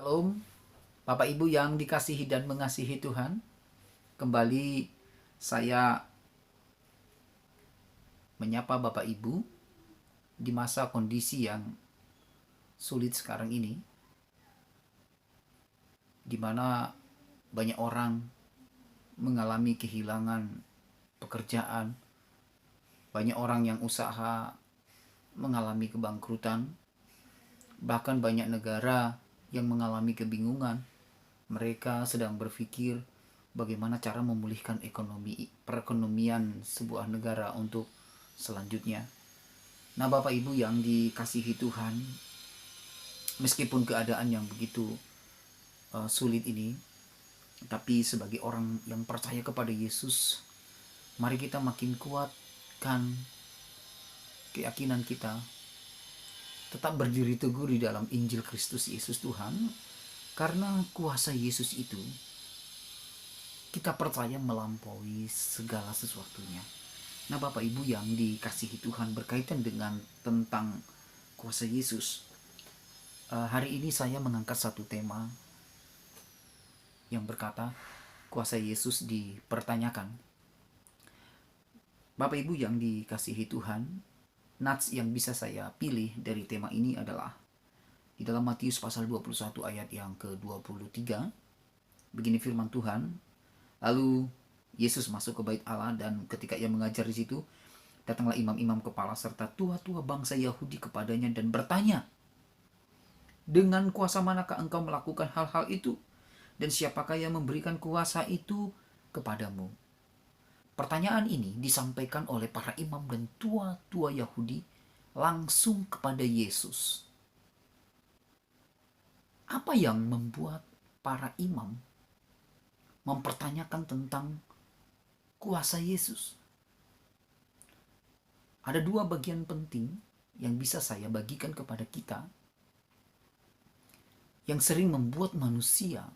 Shalom, Bapak Ibu yang dikasihi dan mengasihi Tuhan. Kembali saya menyapa Bapak Ibu di masa kondisi yang sulit sekarang ini, di mana banyak orang mengalami kehilangan pekerjaan, banyak orang yang usaha mengalami kebangkrutan, bahkan banyak negara yang mengalami kebingungan. Mereka sedang berpikir bagaimana cara memulihkan perekonomian sebuah negara untuk selanjutnya. Nah, Bapak Ibu yang dikasihi Tuhan, meskipun keadaan yang begitu sulit ini, tapi sebagai orang yang percaya kepada Yesus, mari kita makin kuatkan keyakinan kita, tetap berdiri teguh di dalam Injil Kristus Yesus Tuhan, karena kuasa Yesus itu kita percaya melampaui segala sesuatunya. Nah, Bapak Ibu yang dikasihi Tuhan, berkaitan dengan tentang kuasa Yesus, hari ini saya mengangkat satu tema yang berkata kuasa Yesus dipertanyakan. Bapak Ibu yang dikasihi Tuhan, nats yang bisa saya pilih dari tema ini adalah di dalam Matius pasal 21 ayat yang ke-23. Begini firman Tuhan, lalu Yesus masuk ke bait Allah, dan ketika ia mengajar di situ, datanglah imam-imam kepala serta tua-tua bangsa Yahudi kepadanya dan bertanya, dengan kuasa manakah engkau melakukan hal-hal itu? Dan siapakah yang memberikan kuasa itu kepadamu? Pertanyaan ini disampaikan oleh para imam dan tua-tua Yahudi langsung kepada Yesus. Apa yang membuat para imam mempertanyakan tentang kuasa Yesus? Ada dua bagian penting yang bisa saya bagikan kepada kita yang sering membuat manusia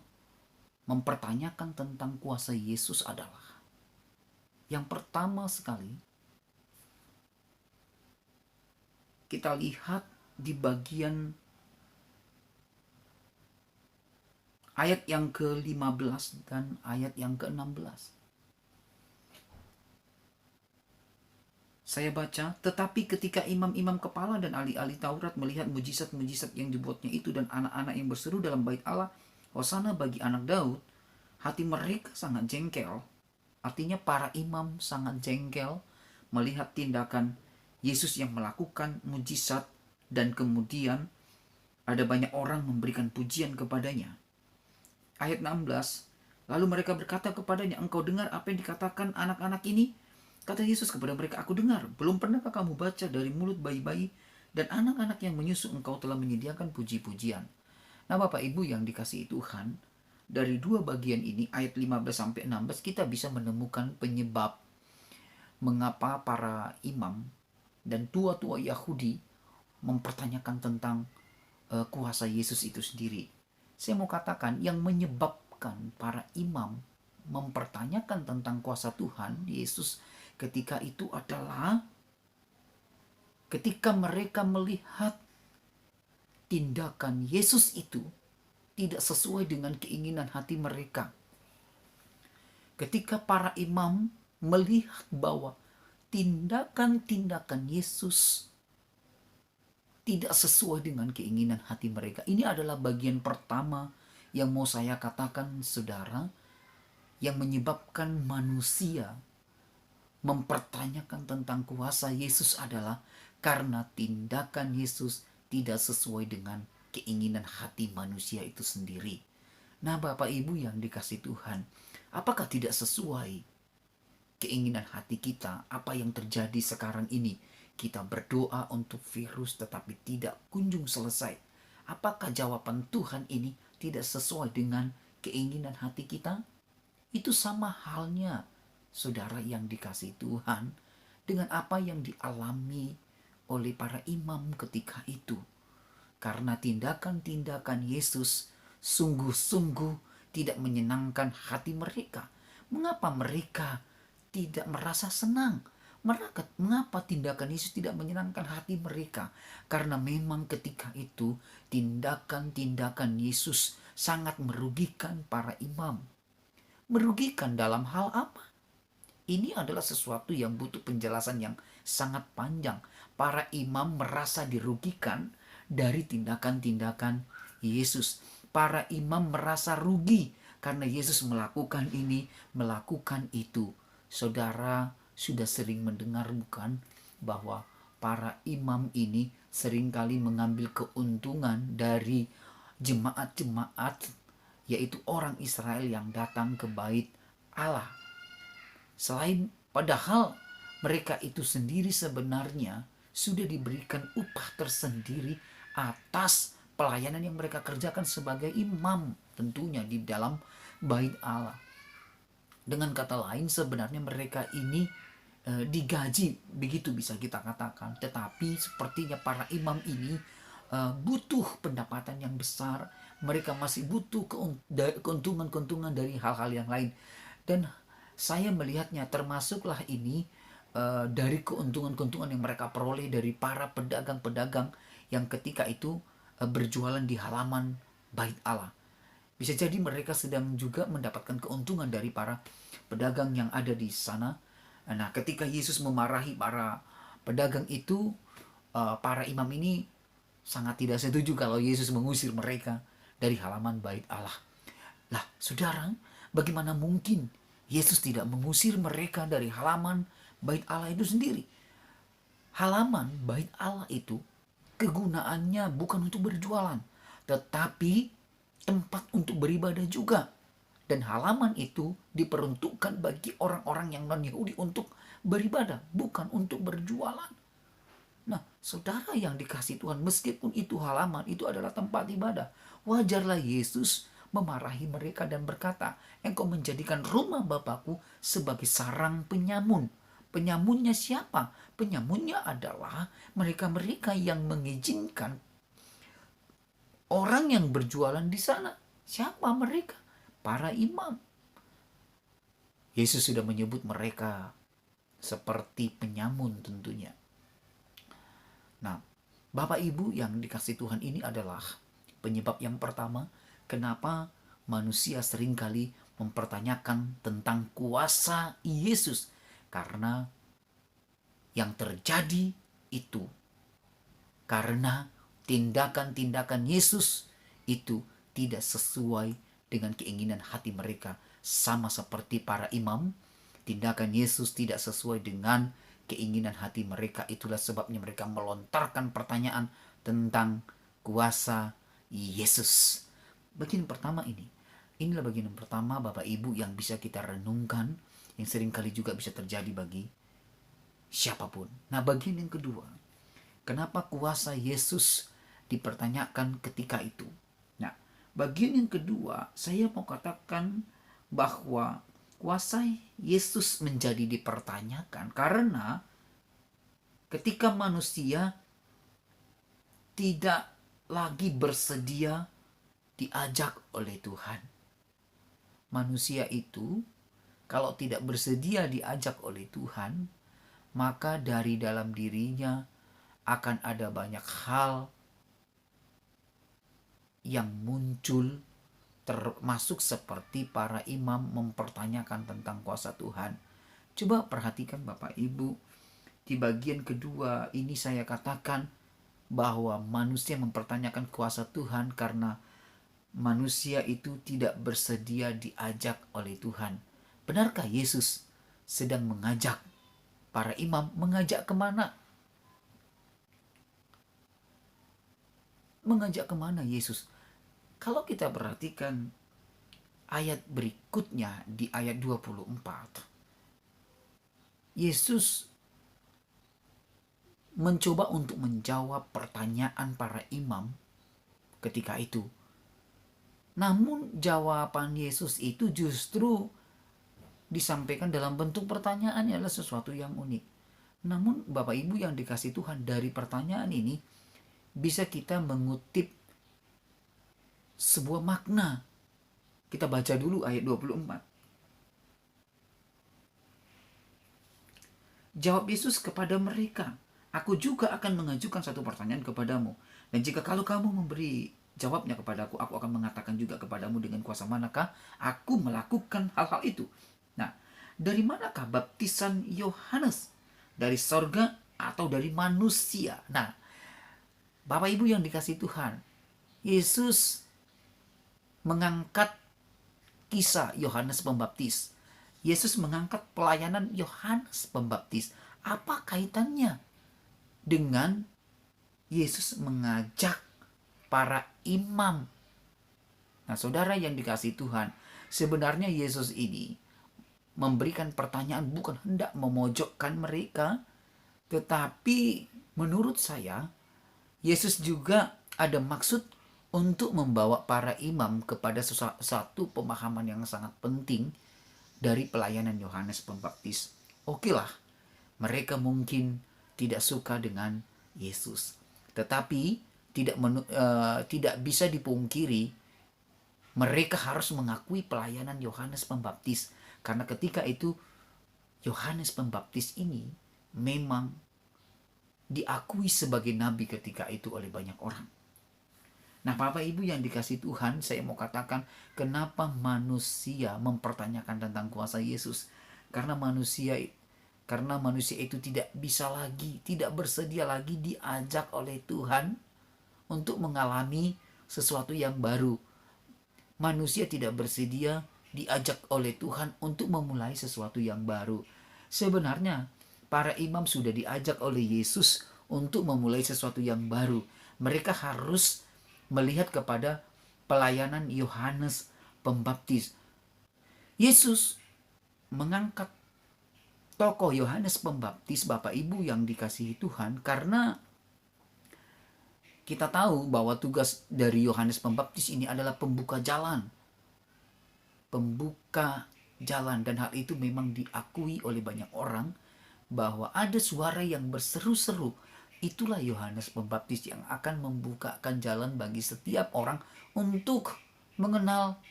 mempertanyakan tentang kuasa Yesus adalah, yang pertama sekali, kita lihat di bagian ayat yang ke-15 dan ayat yang ke-16. Saya baca, tetapi ketika imam-imam kepala dan ahli-ahli Taurat melihat mujizat-mujizat yang dibuatnya itu dan anak-anak yang berseru dalam bait Allah, Hosana bagi anak Daud, hati mereka sangat jengkel. Artinya para imam sangat jengkel melihat tindakan Yesus yang melakukan mujizat, dan kemudian ada banyak orang memberikan pujian kepadanya. Ayat 16, lalu mereka berkata kepadanya, engkau dengar apa yang dikatakan anak-anak ini? Kata Yesus kepada mereka, aku dengar. Belum pernahkah kamu baca dari mulut bayi-bayi dan anak-anak yang menyusu engkau telah menyediakan puji-pujian? Nah, Bapak Ibu yang dikasihi Tuhan, dari dua bagian ini, ayat 15-16, kita bisa menemukan penyebab mengapa para imam dan tua-tua Yahudi mempertanyakan tentang kuasa Yesus itu sendiri. Saya mau katakan, yang menyebabkan para imam mempertanyakan tentang kuasa Tuhan Yesus ketika itu adalah ketika mereka melihat tindakan Yesus itu tidak sesuai dengan keinginan hati mereka. Ketika para imam melihat bahwa tindakan-tindakan Yesus tidak sesuai dengan keinginan hati mereka. Ini adalah bagian pertama yang mau saya katakan, saudara, yang menyebabkan manusia mempertanyakan tentang kuasa Yesus adalah karena tindakan Yesus tidak sesuai dengan keinginan hati manusia itu sendiri. Nah, Bapak Ibu yang dikasihi Tuhan, apakah tidak sesuai keinginan hati kita? Apa yang terjadi sekarang ini? Kita berdoa untuk virus tetapi tidak kunjung selesai. Apakah jawaban Tuhan ini tidak sesuai dengan keinginan hati kita? Itu sama halnya, saudara yang dikasihi Tuhan, dengan apa yang dialami oleh para imam ketika itu. Karena tindakan-tindakan Yesus sungguh-sungguh tidak menyenangkan hati mereka. Mengapa mereka tidak merasa senang? Mengapa tindakan Yesus tidak menyenangkan hati mereka? Karena memang ketika itu tindakan-tindakan Yesus sangat merugikan para imam. Merugikan dalam hal apa? Ini adalah sesuatu yang butuh penjelasan yang sangat panjang. Para imam merasa dirugikan dari tindakan-tindakan Yesus. Para imam merasa rugi karena Yesus melakukan ini, melakukan itu. Saudara sudah sering mendengar bukan bahwa para imam ini seringkali mengambil keuntungan dari jemaat-jemaat, yaitu orang Israel yang datang ke bait Allah. Padahal mereka itu sendiri sebenarnya sudah diberikan upah tersendiri atas pelayanan yang mereka kerjakan sebagai imam tentunya di dalam bait Allah. Dengan kata lain sebenarnya mereka ini digaji, begitu bisa kita katakan. Tetapi sepertinya para imam ini butuh pendapatan yang besar. Mereka masih butuh keuntungan-keuntungan dari hal-hal yang lain. Dan saya melihatnya termasuklah ini dari keuntungan-keuntungan yang mereka peroleh dari para pedagang-pedagang yang ketika itu berjualan di halaman bait Allah. Bisa jadi mereka sedang juga mendapatkan keuntungan dari para pedagang yang ada di sana. Nah, ketika Yesus memarahi para pedagang itu, para imam ini sangat tidak setuju kalau Yesus mengusir mereka dari halaman bait Allah. Lah, saudara, bagaimana mungkin Yesus tidak mengusir mereka dari halaman bait Allah itu sendiri? Halaman bait Allah itu kegunaannya bukan untuk berjualan, tetapi tempat untuk beribadah juga. Dan halaman itu diperuntukkan bagi orang-orang yang non-Yahudi untuk beribadah, bukan untuk berjualan. Nah, saudara yang dikasih Tuhan, meskipun itu halaman, itu adalah tempat ibadah, wajarlah Yesus memarahi mereka dan berkata, engkau menjadikan rumah Bapakku sebagai sarang penyamun. Penyamunnya siapa? Penyamunnya adalah mereka-mereka yang mengizinkan orang yang berjualan di sana. Siapa mereka? Para imam. Yesus sudah menyebut mereka seperti penyamun tentunya. Nah, Bapak Ibu yang dikasih Tuhan, ini adalah penyebab yang pertama kenapa manusia seringkali mempertanyakan tentang kuasa Yesus. Karena yang terjadi itu karena tindakan-tindakan Yesus itu tidak sesuai dengan keinginan hati mereka. Sama seperti para imam, tindakan Yesus tidak sesuai dengan keinginan hati mereka. Itulah sebabnya mereka melontarkan pertanyaan tentang kuasa Yesus. Bagian pertama inilah bagian pertama Bapak Ibu yang bisa kita renungkan, yang seringkali juga bisa terjadi bagi siapapun. Nah, bagian yang kedua, kenapa kuasa Yesus dipertanyakan ketika itu? Nah, bagian yang kedua, saya mau katakan bahwa kuasa Yesus menjadi dipertanyakan karena ketika manusia tidak lagi bersedia diajak oleh Tuhan. Manusia itu kalau tidak bersedia diajak oleh Tuhan, maka dari dalam dirinya akan ada banyak hal yang muncul, termasuk seperti para imam mempertanyakan tentang kuasa Tuhan. Coba perhatikan Bapak Ibu, di bagian kedua ini saya katakan bahwa manusia mempertanyakan kuasa Tuhan karena manusia itu tidak bersedia diajak oleh Tuhan. Benarkah Yesus sedang mengajak para imam? Mengajak kemana? Mengajak kemana Yesus? Kalau kita perhatikan ayat berikutnya di ayat 24, Yesus mencoba untuk menjawab pertanyaan para imam ketika itu. Namun jawaban Yesus itu justru disampaikan dalam bentuk pertanyaan, adalah sesuatu yang unik. Namun Bapak Ibu yang dikasih Tuhan, dari pertanyaan ini bisa kita mengutip sebuah makna. Kita baca dulu ayat 24. Jawab Yesus kepada mereka, aku juga akan mengajukan satu pertanyaan kepadamu. Dan jika kalau kamu memberi jawabnya kepadaku, aku akan mengatakan juga kepadamu dengan kuasa manakah aku melakukan hal-hal itu. Nah, dari manakah baptisan Yohanes? Dari sorga atau dari manusia? Nah, Bapak Ibu yang dikasih Tuhan, Yesus mengangkat kisah Yohanes Pembaptis. Yesus mengangkat pelayanan Yohanes Pembaptis. Apa kaitannya dengan Yesus mengajak para imam? Nah, saudara yang dikasih Tuhan, sebenarnya Yesus ini memberikan pertanyaan bukan hendak memojokkan mereka, tetapi menurut saya Yesus juga ada maksud untuk membawa para imam kepada satu pemahaman yang sangat penting dari pelayanan Yohanes Pembaptis. Oke lah, mereka mungkin tidak suka dengan Yesus, tetapi tidak bisa dipungkiri mereka harus mengakui pelayanan Yohanes Pembaptis, karena ketika itu Yohanes Pembaptis ini memang diakui sebagai nabi ketika itu oleh banyak orang. Nah, Bapak Ibu yang dikasih Tuhan, saya mau katakan kenapa manusia mempertanyakan tentang kuasa Yesus. Karena manusia itu tidak bisa lagi, tidak bersedia lagi diajak oleh Tuhan untuk mengalami sesuatu yang baru. Manusia tidak bersedia diajak oleh Tuhan untuk memulai sesuatu yang baru. Sebenarnya para imam sudah diajak oleh Yesus untuk memulai sesuatu yang baru. Mereka harus melihat kepada pelayanan Yohanes Pembaptis. Yesus mengangkat tokoh Yohanes Pembaptis, Bapak Ibu yang dikasihi Tuhan, karena kita tahu bahwa tugas dari Yohanes Pembaptis ini adalah pembuka jalan. Pembuka jalan, dan hal itu memang diakui oleh banyak orang bahwa ada suara yang berseru-seru. Itulah Yohanes Pembaptis yang akan membukakan jalan bagi setiap orang untuk mengenal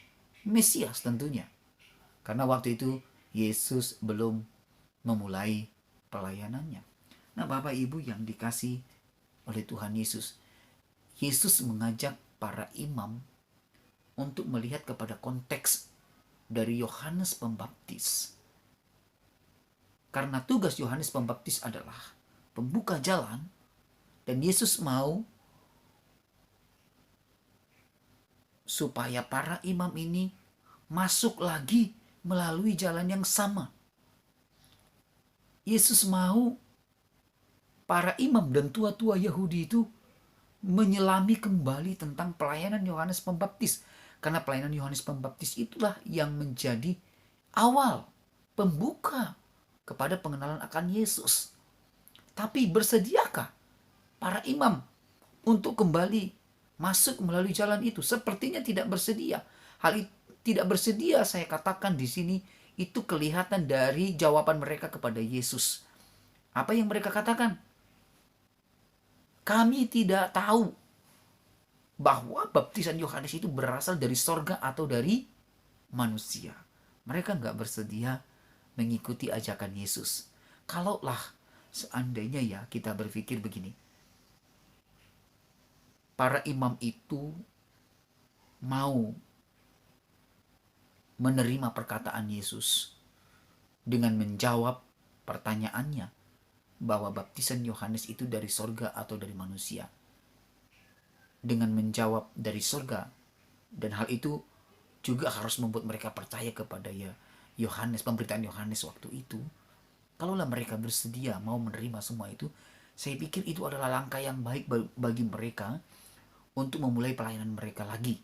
Mesias tentunya. Karena waktu itu Yesus belum memulai pelayanannya. Nah, Bapak Ibu yang dikasih oleh Tuhan Yesus, Yesus mengajak para imam untuk melihat kepada konteks dari Yohanes Pembaptis. Karena tugas Yohanes Pembaptis adalah pembuka jalan, dan Yesus mau supaya para imam ini masuk lagi melalui jalan yang sama. Yesus mau para imam dan tua-tua Yahudi itu menyelami kembali tentang pelayanan Yohanes Pembaptis. Karena pelayanan Yohanes Pembaptis itulah yang menjadi awal pembuka kepada pengenalan akan Yesus. Tapi bersediakah para imam untuk kembali masuk melalui jalan itu? Sepertinya tidak bersedia. Hal itu tidak bersedia, saya katakan di sini, itu kelihatan dari jawaban mereka kepada Yesus. Apa yang mereka katakan? Kami tidak tahu bahwa baptisan Yohanes itu berasal dari sorga atau dari manusia. Mereka nggak bersedia mengikuti ajakan Yesus. Kalaulah seandainya ya kita berpikir begini, para imam itu mau menerima perkataan Yesus dengan menjawab pertanyaannya bahwa baptisan Yohanes itu dari sorga atau dari manusia. Dengan menjawab dari sorga, dan hal itu juga harus membuat mereka percaya kepada Yohanes, pemberitaan Yohanes waktu itu. Kalaulah mereka bersedia mau menerima semua itu, saya pikir itu adalah langkah yang baik bagi mereka untuk memulai pelayanan mereka lagi.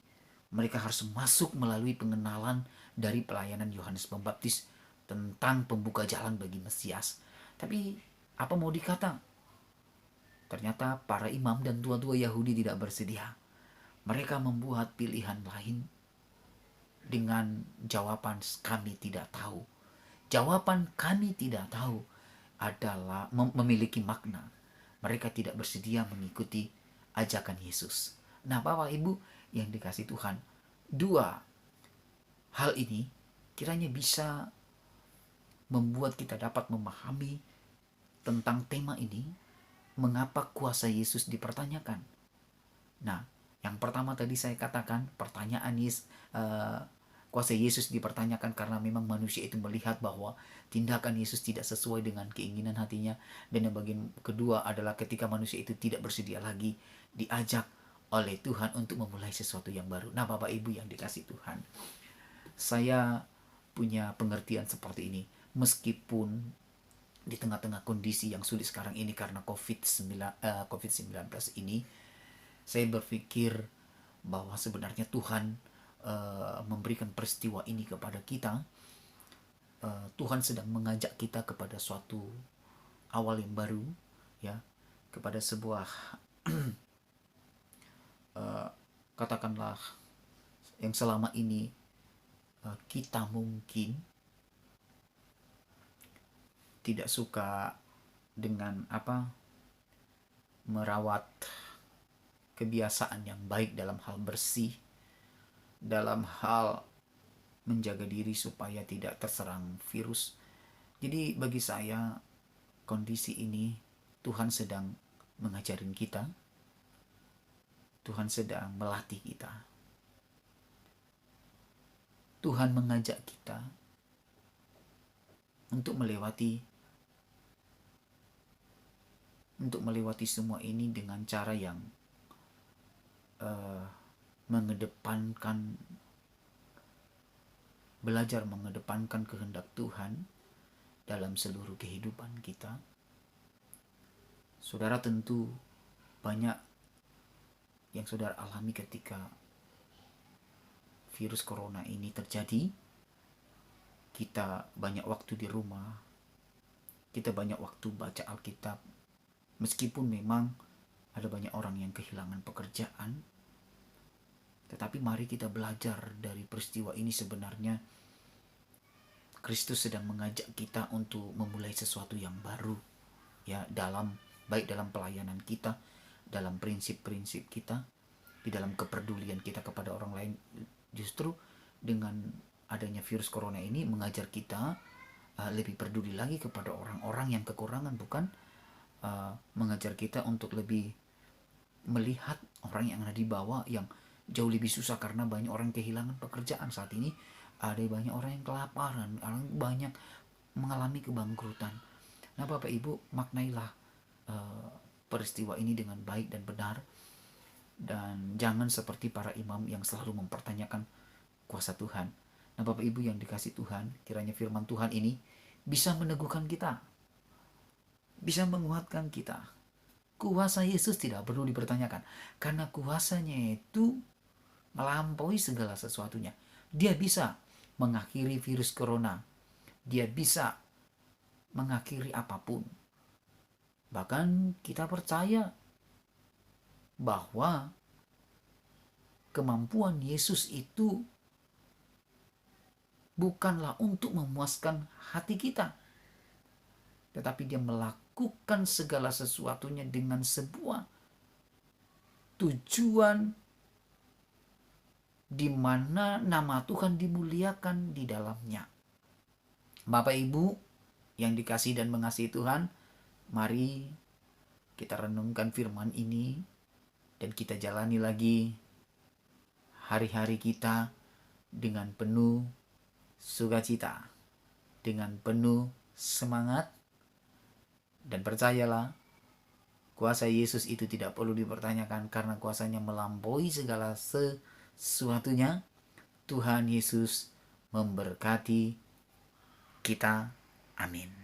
Mereka harus masuk melalui pengenalan dari pelayanan Yohanes Pembaptis tentang pembuka jalan bagi Mesias. Tapi apa mau dikata? Ternyata para imam dan tua-tua Yahudi tidak bersedia. Mereka membuat pilihan lain dengan jawaban kami tidak tahu. Jawaban kami tidak tahu adalah memiliki makna. Mereka tidak bersedia mengikuti ajakan Yesus. Nah, Bapak Ibu yang dikasih Tuhan, dua hal ini kiranya bisa membuat kita dapat memahami tentang tema ini, mengapa kuasa Yesus dipertanyakan. Nah, yang pertama tadi saya katakan, kuasa Yesus dipertanyakan karena memang manusia itu melihat bahwa tindakan Yesus tidak sesuai dengan keinginan hatinya. Dan yang bagian kedua adalah ketika manusia itu tidak bersedia lagi diajak oleh Tuhan untuk memulai sesuatu yang baru. Nah, Bapak Ibu yang dikasih Tuhan, saya punya pengertian seperti ini. Meskipun di tengah-tengah kondisi yang sulit sekarang ini karena COVID-19 ini, saya berpikir bahwa sebenarnya Tuhan memberikan peristiwa ini kepada kita. Tuhan sedang mengajak kita kepada suatu awal yang baru, ya, kepada sebuah katakanlah yang selama ini kita mungkin tidak suka dengan merawat kebiasaan yang baik dalam hal bersih, dalam hal menjaga diri supaya tidak terserang virus. Jadi bagi saya kondisi ini Tuhan sedang mengajarin kita, Tuhan sedang melatih kita, Tuhan mengajak kita untuk melewati semua ini dengan cara yang belajar mengedepankan kehendak Tuhan dalam seluruh kehidupan kita. Saudara tentu banyak yang saudara alami ketika virus corona ini terjadi. Kita banyak waktu di rumah, kita banyak waktu baca Alkitab, meskipun memang ada banyak orang yang kehilangan pekerjaan. Tetapi mari kita belajar dari peristiwa ini. Sebenarnya Kristus sedang mengajak kita untuk memulai sesuatu yang baru, ya, baik dalam pelayanan kita, dalam prinsip-prinsip kita, di dalam kepedulian kita kepada orang lain. Justru dengan adanya virus corona ini mengajar kita lebih peduli lagi kepada orang-orang yang kekurangan, bukan mengajar kita untuk lebih melihat orang yang ada di bawah yang jauh lebih susah karena banyak orang kehilangan pekerjaan saat ini. Ada banyak orang yang kelaparan, banyak mengalami kebangkrutan. Nah, Bapak Ibu, maknailah peristiwa ini dengan baik dan benar, dan jangan seperti para imam yang selalu mempertanyakan kuasa Tuhan. Nah, Bapak Ibu yang dikasih Tuhan, kiranya firman Tuhan ini bisa meneguhkan kita, bisa menguatkan kita. Kuasa Yesus tidak perlu dipertanyakan, karena kuasanya itu melampaui segala sesuatunya. Dia bisa mengakhiri virus corona, dia bisa mengakhiri apapun. Bahkan kita percaya bahwa kemampuan Yesus itu bukanlah untuk memuaskan hati kita, tetapi dia melakukan segala sesuatunya dengan sebuah tujuan di mana nama Tuhan dimuliakan di dalamnya. Bapak Ibu yang dikasih dan mengasihi Tuhan, mari kita renungkan firman ini dan kita jalani lagi hari-hari kita dengan penuh sukacita, dengan penuh semangat. Dan percayalah, kuasa Yesus itu tidak perlu dipertanyakan karena kuasanya melampaui segala sesuatunya. Tuhan Yesus memberkati kita. Amin.